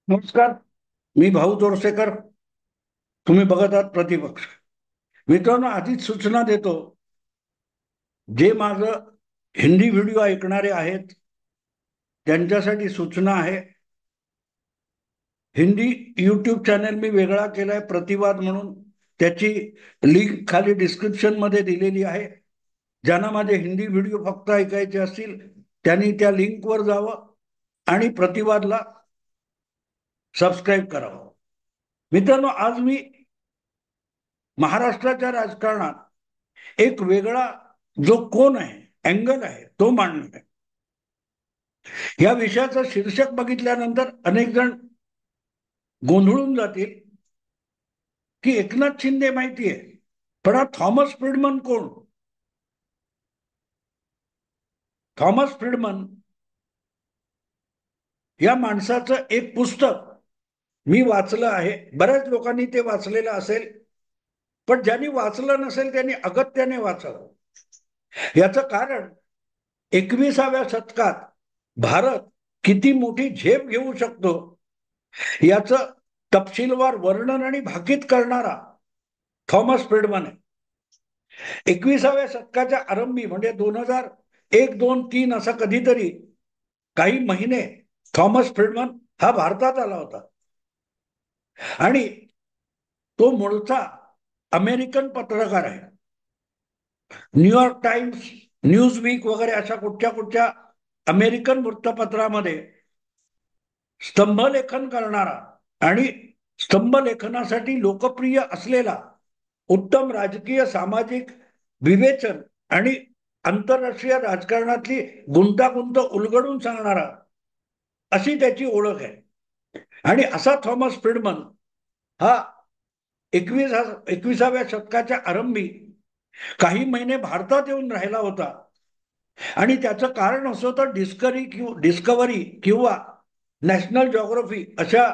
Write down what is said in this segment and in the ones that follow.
नमस्कार. मी भाऊ तोरसेकर. तुम्ही बघत आहात प्रतिपक्ष. मित्रांनो, आधीच सूचना देतो, जे माझं हिंदी व्हिडिओ ऐकणारे आहेत त्यांच्यासाठी सूचना आहे. हिंदी यूट्यूब चॅनल मी वेगळा केलाय, प्रतिवाद म्हणून. त्याची लिंक खाली डिस्क्रिप्शन मध्ये दिलेली आहे. ज्यांना माझे हिंदी व्हिडिओ फक्त ऐकायचे असतील त्यांनी त्या लिंकवर जावं आणि प्रतिवादला सबस्क्राईब करावं. मित्रांनो, आज मी महाराष्ट्राच्या राजकारणात एक वेगळा जो कोण आहे, अँगल आहे, तो मांडणार आहे. या विषयाचं शीर्षक बघितल्यानंतर अनेक जण गोंधळून जातील की एकनाथ शिंदे माहिती आहे, पण हा थॉमस फ्रीडमन कोण? थॉमस फ्रीडमन या माणसाचं एक पुस्तक मी वाचलं आहे. बऱ्याच लोकांनी ते वाचलेलं असेल, पण ज्यांनी वाचलं नसेल त्यांनी अगत्याने वाचावं. याचं कारण, 21व्या शतकात भारत किती मोठी झेप घेऊ शकतो याचं तपशीलवार वर्णन आणि भाकीत करणारा थॉमस फ्रीडमन आहे. 21व्या शतकाच्या आरंभी म्हणजे 2001, 2, 3 असं कधीतरी काही महिने थॉमस फ्रीडमन हा भारतात आला होता. आणि तो मूळचा अमेरिकन पत्रकार आहे. न्यूयॉर्क टाइम्स, न्यूज वीक वगैरे अशा कुठच्या कुठच्या अमेरिकन वृत्तपत्रामध्ये स्तंभलेखन करणारा आणि स्तंभलेखनासाठी लोकप्रिय असलेला, उत्तम राजकीय सामाजिक विवेचन आणि आंतरराष्ट्रीय राजकारणातली गुंतागुंत उलगडून सांगणारा, अशी त्याची ओळख आहे. आणि असा थॉमस फ्रीडमन हा 21व्या शतकाच्या आरंभी काही महिने भारतात येऊन राहिला होता. आणि त्याचं कारण असं होतं, डिस्कवरी किंवा नॅशनल जॉग्राफी अशा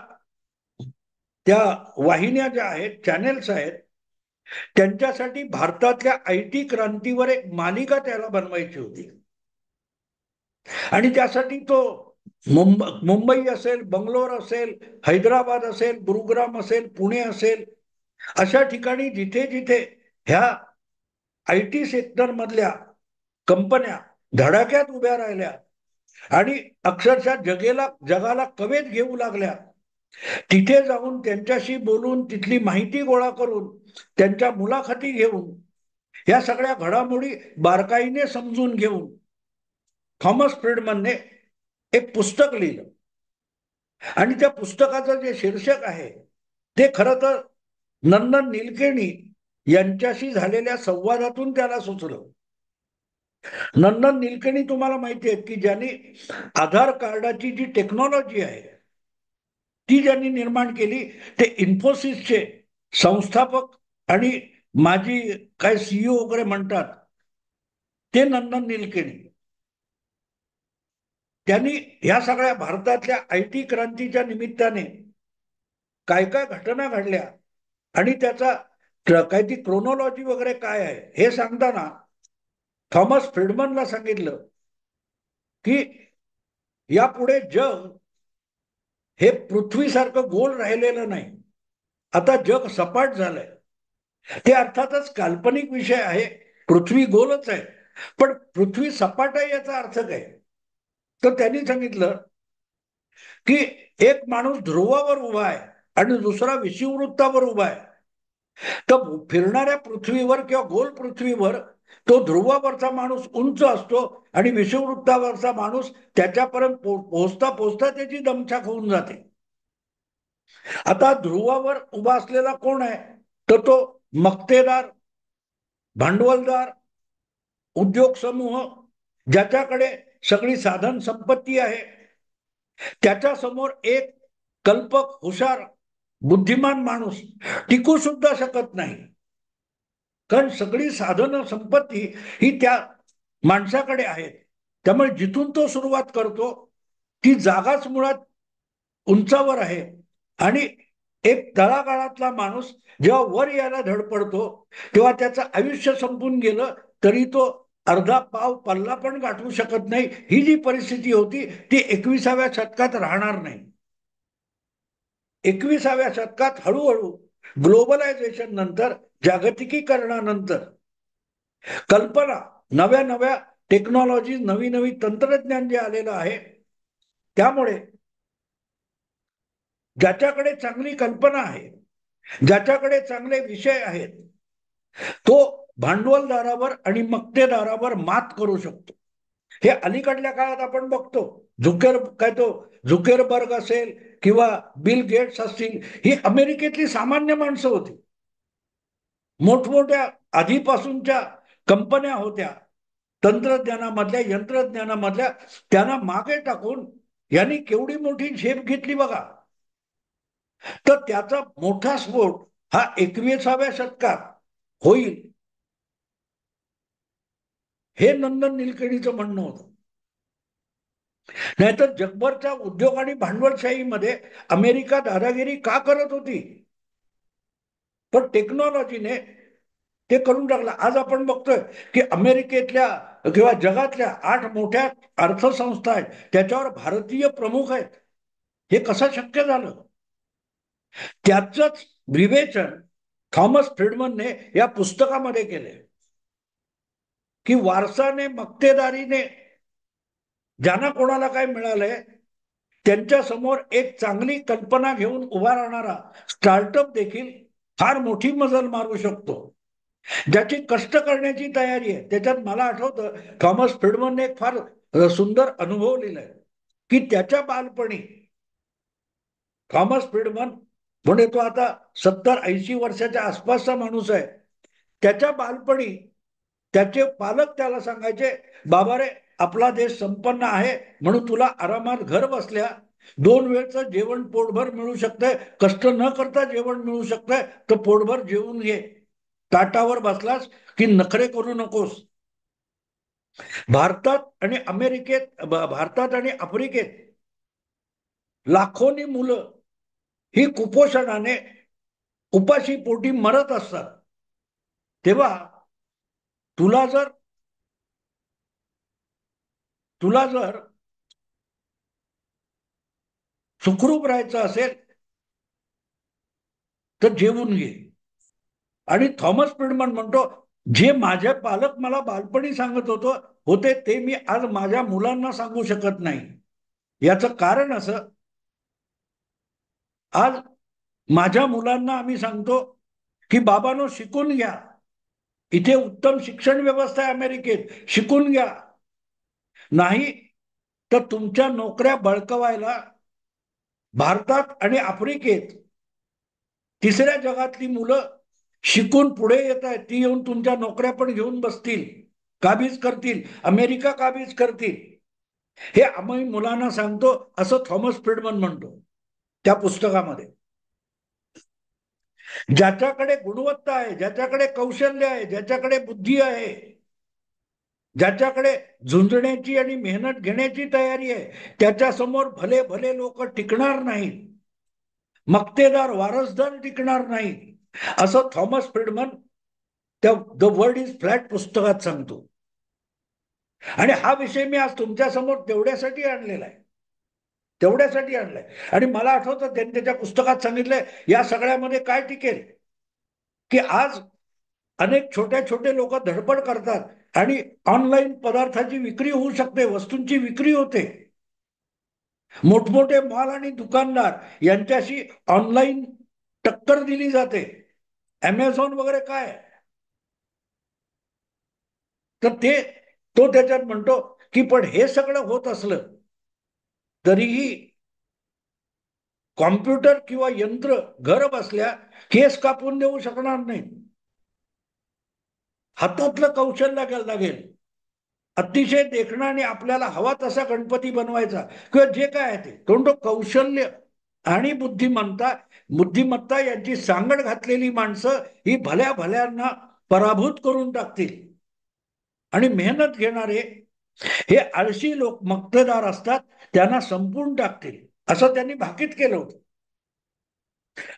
त्या वाहिन्या ज्या आहेत, चॅनेल्स आहेत, त्यांच्यासाठी भारतातल्या IT क्रांतीवर एक मालिका त्याला बनवायची होती. आणि त्यासाठी तो मुंबई असेल, बंगलोर असेल, हैदराबाद असेल, गुरुग्राम असेल, पुणे असेल, अशा ठिकाणी जिथे जिथे ह्या IT सेक्टर मधल्या कंपन्या धडाक्यात उभ्या राहिल्या आणि अक्षरशः जगाला कवेत घेऊ लागल्या, तिथे जाऊन त्यांच्याशी बोलून, तिथली माहिती गोळा करून, त्यांच्या मुलाखती घेऊन, या सगळ्या घडामोडी बारकाईने समजून घेऊन थॉमस फ्रीडमनने एक पुस्तक लिहिलं. आणि त्या पुस्तकाचं जे शीर्षक आहे ते खरं तर नंदन निलकेणी यांच्याशी झालेल्या संवादातून त्याला सुचलं. नंदन निलकेणी तुम्हाला माहिती आहे की ज्यांनी आधार कार्डाची जी टेक्नॉलॉजी आहे ती ज्यांनी निर्माण केली, ते इन्फोसिसचे संस्थापक आणि माजी काय CEO वगैरे म्हणतात, ते नंदन निलकेणी. त्यांनी ह्या सगळ्या भारतातल्या IT क्रांतीच्या निमित्ताने काय काय घटना घडल्या आणि त्याचा काय ती क्रोनॉलॉजी वगैरे काय आहे हे सांगताना थॉमस फ्रीडमनला सांगितलं की यापुढे जग हे पृथ्वीसारखं गोल राहिलेलं नाही. आता जग सपाट झालंय. ते अर्थातच काल्पनिक विषय आहे. पृथ्वी गोलच आहे, पण पृथ्वी सपाट आहे याचा अर्थ काय? तर त्यांनी सांगितलं की एक माणूस ध्रुवावर उभा आहे आणि दुसरा विषुववृत्तावर उभा आहे. तर फिरणाऱ्या पृथ्वीवर किंवा गोल पृथ्वीवर तो ध्रुवावरचा माणूस उंच असतो आणि विषुववृत्तावरचा माणूस त्याच्यापर्यंत पोहोचता पोहोचता त्याची दमछाक होऊन जाते. आता ध्रुवावर उभा असलेला कोण आहे? तर तो मक्तेदार, भांडवलदार, उद्योग समूह, ज्याच्याकडे सगळी साधन संपत्ती आहे. त्याच्या समोर एक कल्पक, हुशार, बुद्धिमान माणूस टिकू सुद्धा शकत नाही. कारण सगळी साधन संपत्ती ही त्या माणसाकडे आहेत. त्यामुळे जिथून तो सुरुवात करतो ती जागाच मुळात उंचावर आहे. आणि एक तळागाळातला माणूस जेव्हा वर यायला धडपडतो तेव्हा त्याचं आयुष्य संपून गेलं तरी तो अर्धा पाव पल्ला पण गाठवू शकत नाही. ही जी परिस्थिती होती ती 21व्या शतकात राहणार नाही. 21व्या शतकात हळूहळू ग्लोबलायझेशन नंतर, जागतिकीकरणानंतर कल्पना, नव्या नव्या टेक्नॉलॉजी, नवी नवी तंत्रज्ञान जे आलेलं आहे, त्यामुळे ज्याच्याकडे चांगली कल्पना आहे, ज्याच्याकडे चांगले विषय आहेत, तो भांडवलदारावर आणि मक्तेदारावर मात करू शकतो. हे अलीकडल्या काळात आपण बघतो. झुकेरबर्ग असेल किंवा बिल गेट्स असतील, ही अमेरिकेतली सामान्य माणसं होती. मोठमोठ्या आधीपासूनच्या कंपन्या होत्या तंत्रज्ञानामधल्या, यंत्रज्ञानामधल्या, त्यांना मागे टाकून यांनी केवढी मोठी झेप घेतली बघा. तर त्याचा मोठा स्फोट हा 21व्या शतकात होईल, हे नंदन निलकणीचं म्हणणं होतं. नाहीतर जगभरच्या उद्योग आणि भांडवलशाहीमध्ये अमेरिका दादागिरी का करत होती, पण टेक्नॉलॉजीने ते करून टाकलं. आज आपण बघतोय की अमेरिकेतल्या किंवा जगातल्या 8 मोठ्या अर्थसंस्था आहेत, त्याच्यावर भारतीय प्रमुख आहेत. हे कसं शक्य झालं? त्याचंच विवेचन थॉमस फ्रीडमनने या पुस्तकामध्ये केले की वारसाने, मक्तेदारीने ज्यांना कोणाला काय मिळालंय, त्यांच्या समोर एक चांगली कल्पना घेऊन उभा राहणारा स्टार्टअप देखील फार मोठी मजल मारू शकतो, ज्याची कष्ट करण्याची तयारी आहे. त्याच्यात मला आठवतं थॉमस फ्रीडमनने एक फार सुंदर अनुभव लिहिलाय की त्याच्या बालपणी, थॉमस फ्रीडमन म्हणजे तो आता 70-80 वर्षाच्या आसपासचा माणूस आहे, त्याच्या बालपणी त्याचे पालक त्याला सांगायचे, बाबा रे, आपला देश संपन्न आहे म्हणून तुला आरामात घर बसल्या 2 वेळचं जेवण पोटभर मिळू शकतंय, कष्ट न करता जेवण मिळू शकतंय, तर पोटभर जेवून घे, ताटावर बसलास की नखरे करू नकोस. भारतात आणि आफ्रिकेत लाखोनी मुलं ही कुपोषणाने, उपाशी पोटी मरत असतात. तेव्हा तुला जर तुला जर सुखरूप राहायचं असेल तर जेवून घे. आणि थॉमस फ्रीडमन म्हणतो, जे माझे पालक मला बालपणी सांगत होते ते मी आज माझ्या मुलांना सांगू शकत नाही. याचं कारण असं, आज माझ्या मुलांना आम्ही सांगतो की बाबांनो शिकून घ्या, इथे उत्तम शिक्षण व्यवस्था आहे अमेरिकेत, शिकून घ्या. नाही तर तुमच्या नोकऱ्या बळकवायला भारतात आणि आफ्रिकेत तिसऱ्या जगातली मुलं शिकून पुढे येत आहेत, ती येऊन तुमच्या नोकऱ्या पण घेऊन बसतील, काबीज करतील, अमेरिका काबीज करतील. हे आम्ही मुलांना सांगतो, असं थॉमस फ्रीडमन म्हणतो त्या पुस्तकामध्ये. ज्याच्याकडे गुणवत्ता आहे, ज्याच्याकडे कौशल्य आहे, ज्याच्याकडे बुद्धी आहे, ज्याच्याकडे झुंजण्याची आणि मेहनत घेण्याची तयारी आहे, त्याच्यासमोर भले भले लोक टिकणार नाहीत, मक्तेदार वारसदार टिकणार नाही, असं थॉमस फ्रीडमन त्या द वर्ल्ड इज फ्लॅट पुस्तकात सांगतो. आणि हा विषय मी आज तुमच्या समोर तेवढ्यासाठी आणलेला आहे, तेवढ्यासाठी आणलाय. आणि मला आठवतं त्यांनी त्याच्या पुस्तकात सांगितलंय, या सगळ्यामध्ये काय टिकेल की आज अनेक छोटे छोटे लोक धडपड करतात आणि ऑनलाईन पदार्थाची विक्री होऊ शकते, वस्तूंची विक्री होते. मोठमोठे मॉल आणि दुकानदार यांच्याशी ऑनलाईन टक्कर दिली जाते. अमेझॉन वगैरे काय, तर तो त्याच्यात म्हणतो की पण हे सगळं होत असलं तरीही कॉम्प्युटर किंवा यंत्र घर बसल्या केस कापून देऊ शकणार नाही. हातातलं कौशल्य लागेल, अतिशय देखणं, आणि आपल्याला हवा तसा गणपती बनवायचा किंवा जे काय आहे ते. तो कौशल्य आणि बुद्धिमत्ता यांची सांगड घातलेली माणसं ही भल्या भल्यांना पराभूत करून टाकतील. आणि मेहनत घेणारे हे आळशी लोक, मक्तेदार असतात, त्यांना संपून टाकतील, असं त्यांनी भाकीत केलं होतं.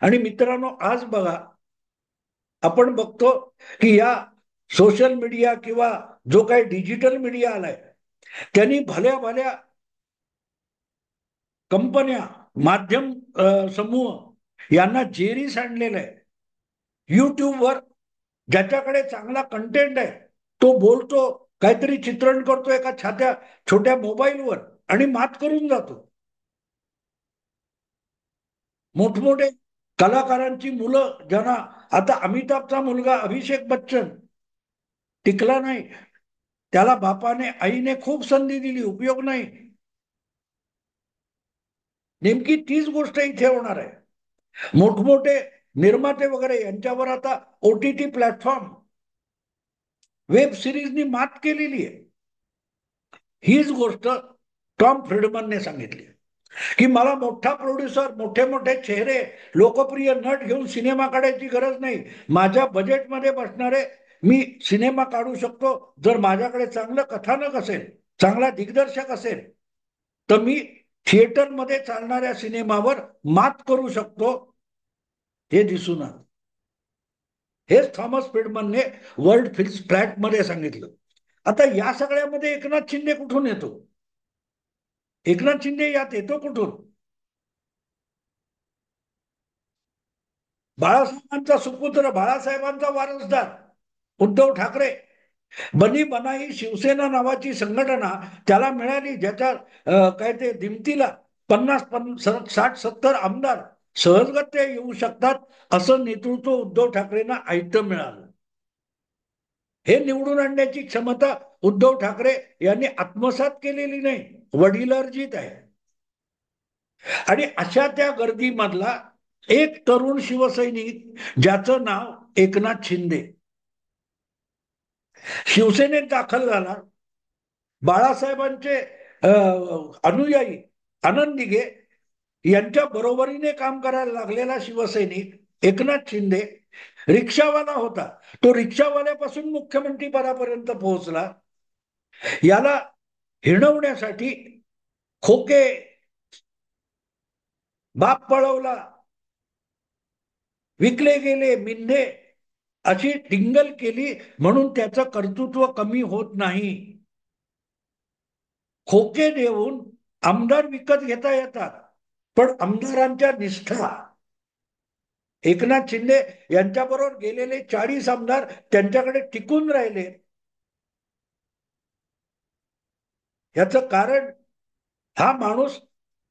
आणि मित्रांनो, आज बघा, आपण बघतो की या सोशल मीडिया किंवा जो काही डिजिटल मीडिया आलाय, त्यांनी भल्या भल्या कंपन्या, माध्यम समूह यांना जेरीस आणलेलं आहे युट्यूबवर. ज्याच्याकडे चांगला कंटेंट आहे तो बोलतो, काहीतरी चित्रण करतो एका छोट्या मोबाईलवर आणि मात करून जातो. मोठमोठे कलाकारांची मुलं ज्यांना, आता अमिताभचा मुलगा अभिषेक बच्चन टिकला नाही, त्याला बापाने आईने खूप संधी दिली, उपयोग नाही. नेमकी तीच गोष्ट इथे होणार आहे. मोठमोठे निर्माते वगैरे यांच्यावर आता ओटीटी प्लॅटफॉर्म, वेब सिरीजनी मात केलेली आहे. हीच गोष्ट टॉम फ्रीडमनने सांगितली की मला मोठा प्रोड्युसर, मोठे मोठे चेहरे, लोकप्रिय नट घेऊन सिनेमा काढायची गरज नाही. माझ्या बजेटमध्ये बसणारे मी सिनेमा काढू शकतो. जर माझ्याकडे चांगलं कथानक असेल, चांगला दिग्दर्शक असेल, तर मी थिएटरमध्ये चालणाऱ्या सिनेमावर मात करू शकतो. हे दिसून आलं. हेच थॉमस फ्रीडमनने वर्ल्ड फिल्म फ्लॅट मध्ये सांगितलं. आता या सगळ्यामध्ये एकनाथ शिंदे कुठून येतो? एकनाथ शिंदे यात येतो कुठून? बाळासाहेबांचा सुपुत्र, बाळासाहेबांचा वारसदार उद्धव ठाकरे. बनी बनाई शिवसेना नावाची संघटना त्याला मिळाली, ज्याच्या काय ते दिमतीला 50-60-70 आमदार सहजगत्या येऊ शकतात, असं नेतृत्व उद्धव ठाकरेंना आयतं मिळालं. हे निवडून आणण्याची क्षमता उद्धव ठाकरे यांनी आत्मसात केलेली नाही, वडिलार्जित आहे. आणि अशा त्या गर्दीमधला एक तरुण शिवसैनिक ज्याचं नाव एकनाथ शिंदे शिवसेनेत दाखल झाला. बाळासाहेबांचे अनुयायी आनंद दिघे यांच्या बरोबरीने काम करायला लागलेला शिवसैनिक एकनाथ शिंदे रिक्षावाला होता. तो रिक्षावाल्यापासून मुख्यमंत्री पदापर्यंत पोहोचला. याला हिणवण्यासाठी खोके, बाप पळवला, विकले गेले मिंधे, अशी टिंगल केली म्हणून त्याचं कर्तृत्व कमी होत नाही. खोके देऊन आमदार विकत घेता येतात, पण आमदारांच्या निष्ठा, एकनाथ शिंदे यांच्याबरोबर गेलेले 40 आमदार त्यांच्याकडे टिकून राहिले. याचं कारण हा माणूस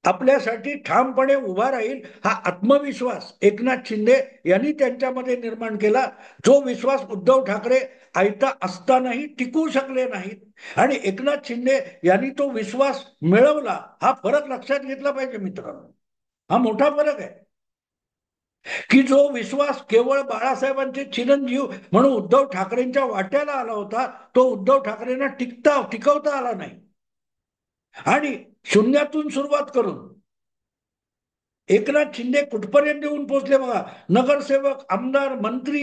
आपल्यासाठी ठामपणे उभा राहील, हा आत्मविश्वास एकनाथ शिंदे यांनी त्यांच्यामध्ये निर्माण केला. जो विश्वास उद्धव ठाकरे आयता असतानाही टिकू शकले नाहीत आणि एकनाथ शिंदे यांनी तो विश्वास मिळवला. हा फरक लक्षात घेतला पाहिजे मित्रांनो. हा मोठा फरक आहे की जो विश्वास केवळ बाळासाहेबांचे चिरंजीव म्हणून उद्धव ठाकरेंच्या वाट्याला आला होता, तो उद्धव ठाकरेंना टिकवता आला नाही. आणि शून्यातून सुरुवात करून एकनाथ शिंदे कुठपर्यंत येऊन पोहोचले बघा. नगरसेवक, आमदार, मंत्री,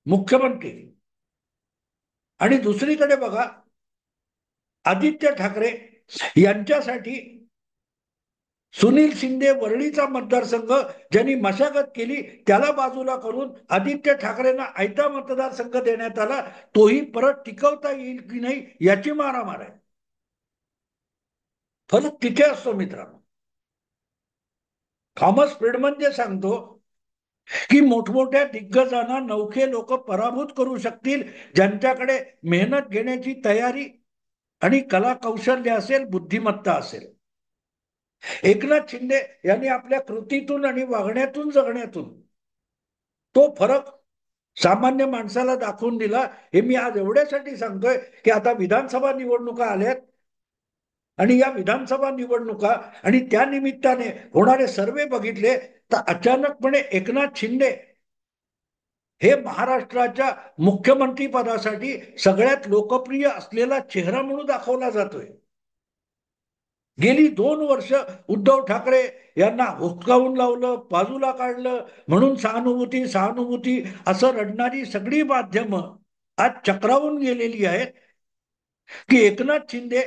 मुख्यमंत्री. आणि दुसरीकडे बघा, आदित्य ठाकरे यांच्यासाठी सुनील शिंदे वरळीचा मतदारसंघ ज्यांनी मशागत केली त्याला बाजूला करून आदित्य ठाकरेंना आयता मतदारसंघ देण्यात आला. तोही परत टिकवता येईल की नाही याची मारामार आहे. फरक तिथे असतो मित्रांनो. थॉमस फ्रीडमन जे सांगतो की मोठमोठ्या दिग्गजांना नौखे लोक पराभूत करू शकतील ज्यांच्याकडे मेहनत घेण्याची तयारी आणि कला कौशल्य असेल, बुद्धिमत्ता असेल. एकनाथ शिंदे यांनी आपल्या कृतीतून आणि वागण्यातून, जगण्यातून तो फरक सामान्य माणसाला दाखवून दिला. हे मी आज एवढ्यासाठी सांगतोय की आता विधानसभा निवडणुका आल्यात आणि या विधानसभा निवडणुका आणि त्या निमित्ताने होणारे सर्वे बघितले तर अचानकपणे एकनाथ शिंदे हे महाराष्ट्राच्या मुख्यमंत्री पदासाठी सगळ्यात लोकप्रिय असलेला चेहरा म्हणून दाखवला जातोय. गेली 2 वर्ष उद्धव ठाकरे यांना हुसकावून लावलं, बाजूला काढलं, म्हणून सहानुभूती सहानुभूती असं रडणारी सगळी माध्यमं आज चक्रावून गेलेली आहेत की एकनाथ शिंदे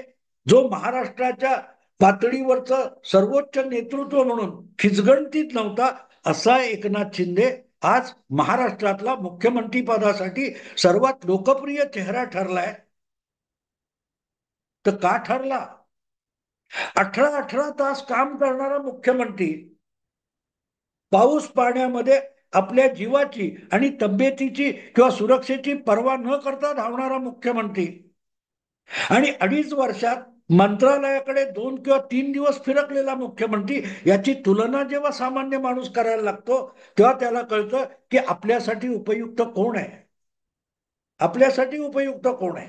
जो महाराष्ट्राच्या पातळीवरचं सर्वोच्च नेतृत्व म्हणून खिचगणतीत नव्हता, असा एकनाथ शिंदे आज महाराष्ट्रातला मुख्यमंत्री पदासाठी सर्वात लोकप्रिय चेहरा ठरलाय. तर का ठरला? 18 तास काम करणारा मुख्यमंत्री पाऊस पाण्यामध्ये आपल्या जीवाची आणि तब्येतीची किंवा सुरक्षेची पर्वा न करता धावणारा मुख्यमंत्री आणि 2.5 वर्षात मंत्रालयाकडे 2 किंवा 3 दिवस फिरकलेला मुख्यमंत्री याची तुलना जेव्हा सामान्य माणूस करायला लागतो तेव्हा त्याला कळतं की आपल्यासाठी उपयुक्त कोण आहे, आपल्यासाठी उपयुक्त कोण आहे.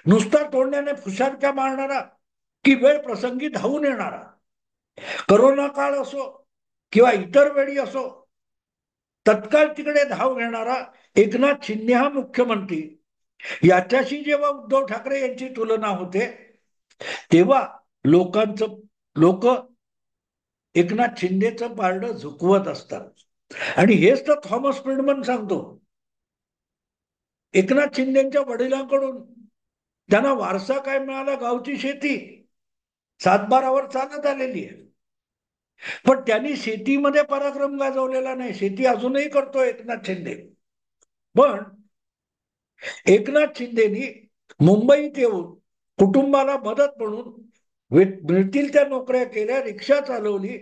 नुसता तोंडाने फुशारक्या मारणारा की वेळ प्रसंगी धावून येणारा, करोना काळ असो किंवा इतर वेळी असो, तत्काळ तिकडे धाव घेणारा एकनाथ शिंदे हा मुख्यमंत्री, याच्याशी जेव्हा उद्धव ठाकरे यांची तुलना होते तेव्हा लोक एकनाथ शिंदेचं पारडं झुकवत असतात. आणि हेच तर थॉमस फ्रीडमन सांगतो. एकनाथ शिंदेच्या वडिलांकडून त्यांना वारसा काय मिळाला, गावची शेती 7-12 वर चालत आलेली आहे. पण त्यांनी शेतीमध्ये पराक्रम गाजवलेला नाही. शेती अजूनही करतो एकनाथ शिंदे. पण एकनाथ शिंदेनी मुंबईत येऊन कुटुंबाला मदत म्हणून मिळतील त्या नोकऱ्या केल्या, रिक्षा चालवली,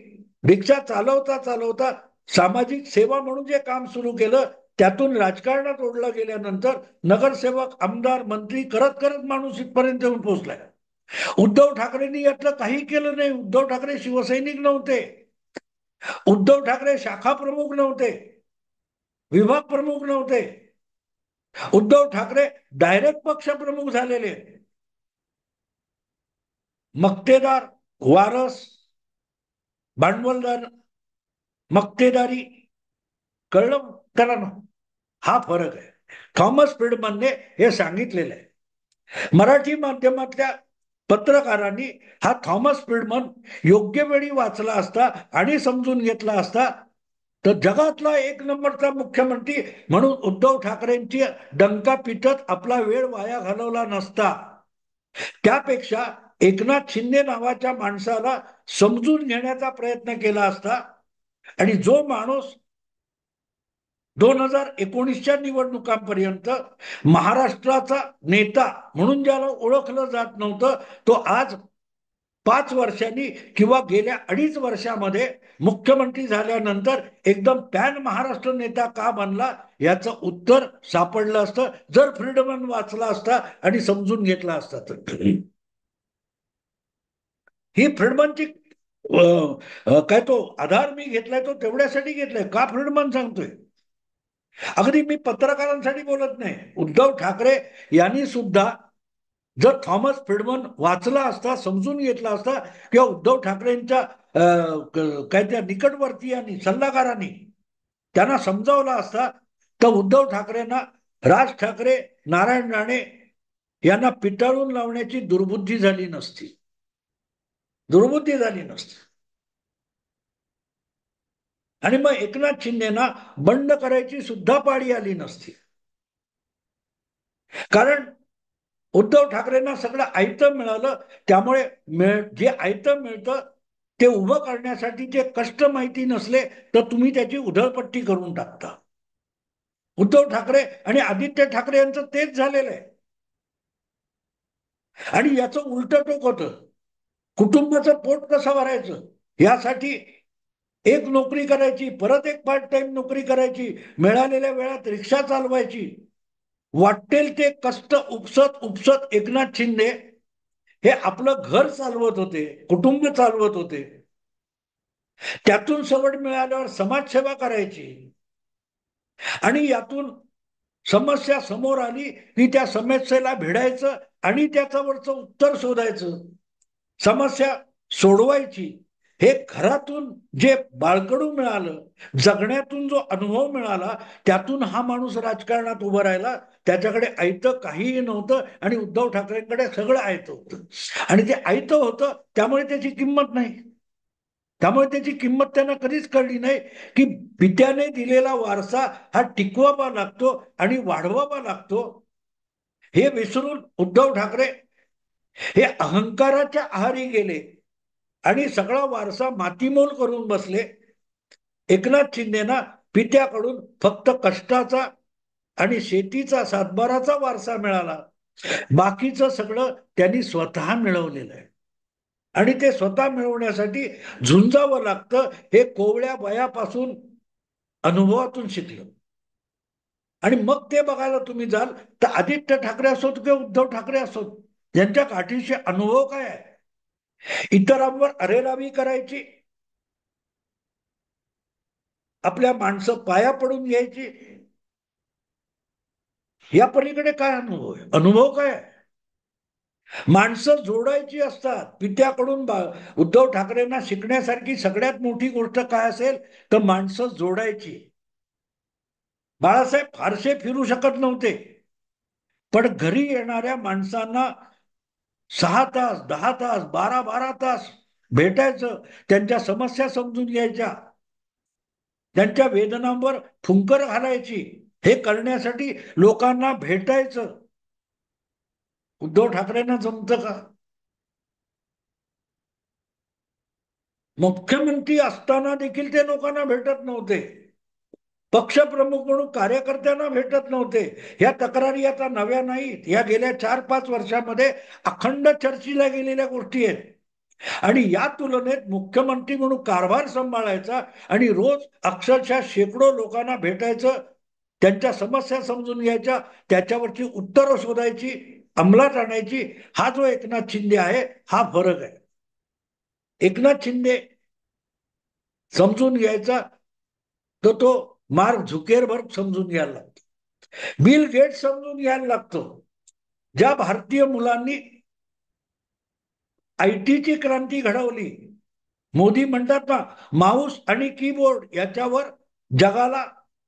रिक्षा चालवता चालवता सामाजिक सेवा म्हणून जे काम सुरू केलं त्यातून राजकारणात ओढलं गेल्यानंतर नगरसेवक, आमदार, मंत्री करत करत माणूस इथपर्यंत येऊन पोहोचलाय. उद्धव ठाकरेंनी यातलं काही केलं नाही. उद्धव ठाकरे शिवसैनिक नव्हते, उद्धव ठाकरे शाखा प्रमुख नव्हते, विभाग प्रमुख नव्हते. उद्धव ठाकरे डायरेक्ट पक्ष प्रमुख झालेले, मक्तेदार, वारस, भांडवलदार, मक्तेदारी. कळलं करा ना, हा फरक आहे. थॉमस फ्रीडमनने हे सांगितलेलं आहे. मराठी माध्यमातल्या पत्रकारांनी हा थॉमस फ्रीडमन योग्य वेळी वाचला असता आणि समजून घेतला असता तर जगातला 1 नंबरचा मुख्यमंत्री म्हणून उद्धव ठाकरेंची डंका पिटत आपला वेळ वाया घालवला नसता. त्यापेक्षा एकनाथ शिंदे नावाच्या माणसाला समजून घेण्याचा प्रयत्न केला असता. आणि जो माणूस 2019च्या निवडणुकांपर्यंत महाराष्ट्राचा नेता म्हणून ज्याला ओळखलं जात नव्हतं, तो आज 5 वर्षांनी किंवा गेल्या 2.5 वर्षामध्ये मुख्यमंत्री झाल्यानंतर एकदम पॅन महाराष्ट्र नेता का बनला, याचं उत्तर सापडलं असतं जर फ्रीडमन वाचला असता आणि समजून घेतला असता तर. ही फ्रीडमनची काय तो आधार मी घेतलाय तो तेवढ्यासाठी घेतलाय का फ्रीडमन सांगतोय. अगदी मी पत्रकारांसाठी बोलत नाही. उद्धव ठाकरे यांनी सुद्धा जर थॉमस फ्रीडमन वाचला असता, समजून घेतला असता किंवा उद्धव ठाकरेंच्या काय त्या निकटवर्तीयांनी, सल्लागारांनी त्यांना समजावला असता तर उद्धव ठाकरेंना राज ठाकरे, नारायण राणे यांना पिटाळून लावण्याची दुर्बुद्धी झाली नसती, दुर्बुद्धी झाली नसती. आणि मग एकनाथ शिंदेना बंड करायची सुद्धा पाळी आली नसती. कारण उद्धव ठाकरेंना सगळं आयतं मिळालं. त्यामुळे जे आयतं मिळतं ते उभं करण्यासाठी जे कष्ट माहिती नसले तर तुम्ही त्याची उधळपट्टी करून टाकता. उद्धव ठाकरे आणि आदित्य ठाकरे यांचं तेच झालेलं आहे. आणि याचं उलट टोक होतं. कुटुंबाचं पोट कसं भरायचं यासाठी एक नोकरी करायची, परत एक पार्ट टाइम नोकरी करायची, मिळालेल्या वेळात रिक्षा चालवायची. वाटेल ते कष्ट उपसत उपसत एकनाथ शिंदे हे आपलं घर चालवत होते, कुटुंब चालवत होते. त्यातून सवड मिळाल्यावर समाजसेवा करायची आणि यातून समस्या समोर आली की त्या समस्येला भिडायचं आणि त्याच्यावरचं उत्तर शोधायचं, समस्या सोडवायची. हे घरातून जे बाळकडू मिळालं, जगण्यातून जो अनुभव मिळाला, त्यातून हा माणूस राजकारणात उभं राहिला. त्याच्याकडे आयतं काहीही नव्हतं आणि उद्धव ठाकरेंकडे सगळं आयतं होतं. आणि ते आयतं होतं त्यामुळे त्याची किंमत नाही. त्यामुळे त्याची किंमत त्यांना कधीच कळली नाही की पित्याने दिलेला वारसा हा टिकवावा लागतो आणि वाढवावा लागतो. हे विसरून उद्धव ठाकरे हे अहंकाराच्या आहारी गेले आणि सगळा वारसा मातीमोल करून बसले. एकनाथ शिंदेना पित्याकडून फक्त कष्टाचा आणि शेतीचा 7-12चा वारसा मिळाला. बाकीचं सगळं त्यांनी स्वतः मिळवलेलं आहे. आणि ते स्वतः मिळवण्यासाठी झुंजावं लागतं, हे कोवळ्या वयापासून अनुभवातून शिकलं. आणि मग ते बघायला तुम्ही जाल तर आदित्य ठाकरे असोत किंवा उद्धव ठाकरे असोत, यांच्या गाठीचे अनुभव काय आहे? इतरांवर अरेरावी करायची, आपल्या माणसं पाया पडून घ्यायची, या पलीकडे काय अनुभव आहे? अनुभव काय आहे? माणसं जोडायची असतात. पित्याकडून उद्धव ठाकरेंना शिकण्यासारखी सगळ्यात मोठी गोष्ट काय असेल तर माणसं जोडायची. बाळासाहेब फारसे फिरू शकत नव्हते, पण घरी येणाऱ्या माणसांना 6 तास, 10 तास, 12 तास भेटायचं, त्यांच्या समस्या समजून घ्यायच्या, त्यांच्या वेदनांवर फुंकर घालायची. हे करण्यासाठी लोकांना भेटायचं. उद्धव ठाकरेंना जमतं का? मुख्यमंत्री असताना देखील ते लोकांना भेटत नव्हते. पक्षप्रमुख म्हणून कार्यकर्त्यांना भेटत नव्हते. ह्या तक्रारी आता नव्या नाहीत, या गेल्या 4-5 वर्षामध्ये अखंड चर्चेला गेलेल्या गोष्टी आहेत. आणि या तुलनेत मुख्यमंत्री म्हणून कारभार सांभाळायचा आणि रोज अक्षरशः शेकडो लोकांना भेटायचं, त्यांच्या समस्या समजून घ्यायच्या, त्याच्यावरची उत्तरं शोधायची, अंमलात आणायची, हा जो एकनाथ शिंदे आहे, हा फरक आहे. एकनाथ शिंदे समजून घ्यायचा तर तो मार्क झुकेरबर्ग समजून घ्यायला लागतो, बिल गेट्स समजून घ्यायला लागतो. ज्या भारतीय मुलांनी आयटीची क्रांती घडवली, मोदी म्हणतात ना, माऊस आणि कीबोर्ड याच्यावर जगाला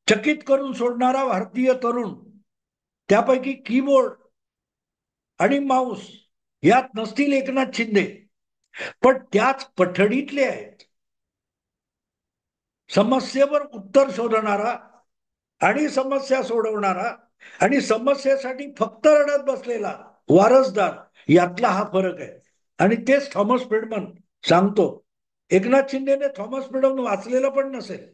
चकित करून सोडणारा भारतीय तरुण, त्यापैकी कीबोर्ड आणि माऊस यात नसतील एकनाथ शिंदे, पण त्याच पठडीतले आहेत. समस्येवर उत्तर शोधणारा आणि समस्या सोडवणारा आणि समस्येसाठी फक्त रडत बसलेला वारसदार, यातला हा फरक आहे. आणि तेच थॉमस फ्रीडमन सांगतो. एकनाथ शिंदेने थॉमस फ्रीडमन वाचलेलं पण नसेल,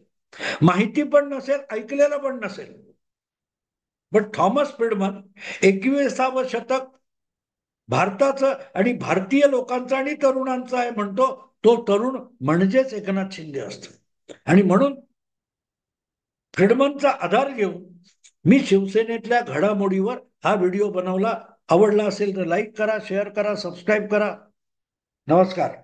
माहिती पण नसेल, ऐकलेलं पण नसेल, पण थॉमस फ्रीडमन 21वे शतक भारताचं आणि भारतीय लोकांचं आणि तरुणांचं आहे म्हणतो. तो तरुण म्हणजेच एकनाथ शिंदे असतो. आणि म्हणून फ्रीडमनचा आधार घेऊन मी शिवसेनेतल्या घडामोडीवर हा व्हिडिओ बनवला. आवडला असेल तर लाईक करा, शेअर करा, सबस्क्राईब करा. नमस्कार.